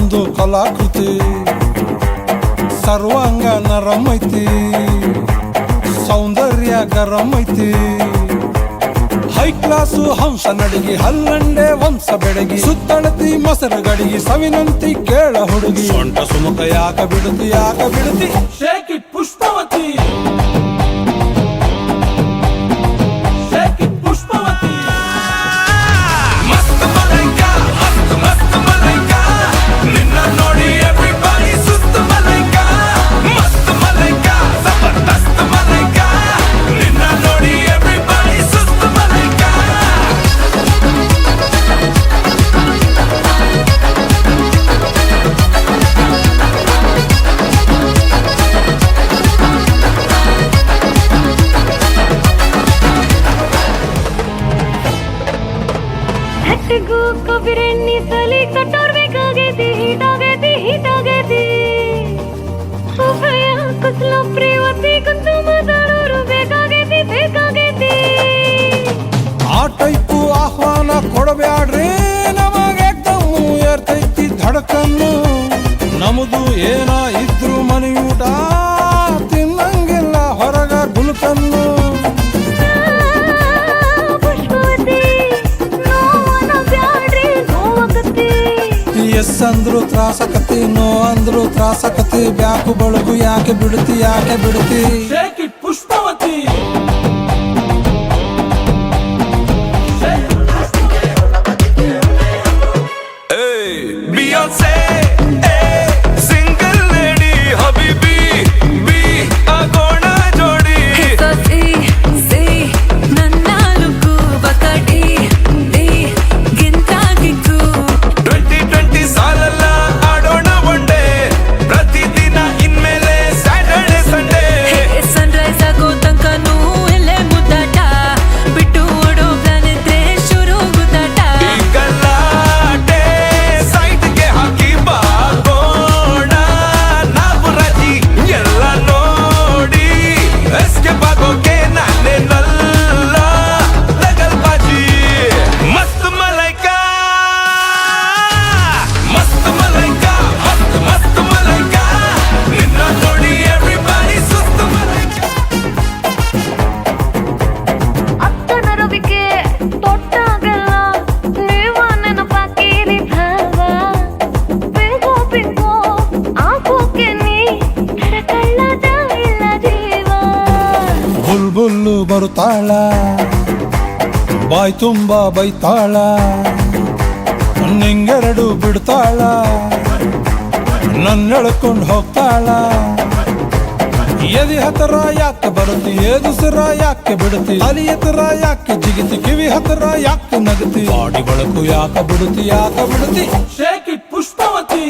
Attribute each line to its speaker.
Speaker 1: ಒಂದು ಕಲಾಕೃತಿ ಸರ್ವಾಂಗ ನರಂ ಐತಿ ಸೌಂದರ್ಯ ಗರಂ ಐತಿ ಹೈ ಕ್ಲಾಸು ಹಂಸ ನಡಿಗಿ ಹಲ್ಲಂಡೆ ವಂಶ ಬೆಡಗಿ ಸುತ್ತಳತಿ ಮೊಸರು ಗಡಿಗಿ ಸವಿನಂತಿ ಕೇಳ ಹುಡುಗಿ ಸೊಂಟ ಸುಮುಖ ಯಾಕ ಬಿಡುತ್ತಿ ಶೇಕ್ ಇಟ್ ಪುಷ್ಪವತಿ
Speaker 2: ಕೊಬ್ಬಿರೆಣ್ಣಿ ಸಲಿ ಕಟ್ಟೋರ್ಬೇಕಾಗೈತಿ ಹೀಟಾಗೈತಿ ಉಭಯ ಕುಸ್ಲ ಪ್ರೇವತಿ ಕುಂತು ಮಾತಾಡೋರು ಬೇಕಾಗೈತಿ
Speaker 1: ಆ ಟೈಪು ಆಹ್ವಾನ ಕೊಡಬ್ಯಾಡ್ರಿ ನಮಗೆ ದಮ್ಮು ಏರ್ತೈತಿ ಧಡಕನ್ನು ನಮ್ದು ಏನ ಇದ್ರು ಮನೆಯೂಟ ತಿನ್ನಂಗಿಲ್ಲ ಹೊರಗ ಗುಲ್ಕನ್ನು ಎಸ್ ಅಂದ್ರು ತ್ರಾಸಕತಿ ನೋ ಅಂದ್ರು ತ್ರಾಸಕತಿ ಬ್ಯಾಕು ಬಳಗು ಯಾಕೆ ಬಿಡುತ್ತಿ ಶೇಕ್ ಇಟ್ ಪುಷ್ಪವತಿ ಬುಲ್ಬುಲ್ಲು ಬರುತ್ತಾಳ ಬಾಯ್ ತುಂಬ ಬೈತಾಳ ನಿಂಗೆರಡು ಬಿಡ್ತಾಳ ನನ್ನೆಳ್ಕೊಂಡು ಹೋಗ್ತಾಳ ಎದಿ ಹತ್ರ ಯಾಕೆ ಬರುತ್ತಿ ಏದುಸಿರ ಯಾಕೆ ಬಿಡುತ್ತಿ ಅಲಿ ಎತ್ತರ ಯಾಕೆ ಜಿಗಿತಿ ಕಿವಿ ಹತ್ರ ಯಾಕೆ ನಗತಿ ಬಾಡಿ ಬಳಕು ಯಾಕೆ ಬಿಡುತ್ತಿ ಶೇಕ್ ಇಟ್ ಪುಷ್ಪವತಿ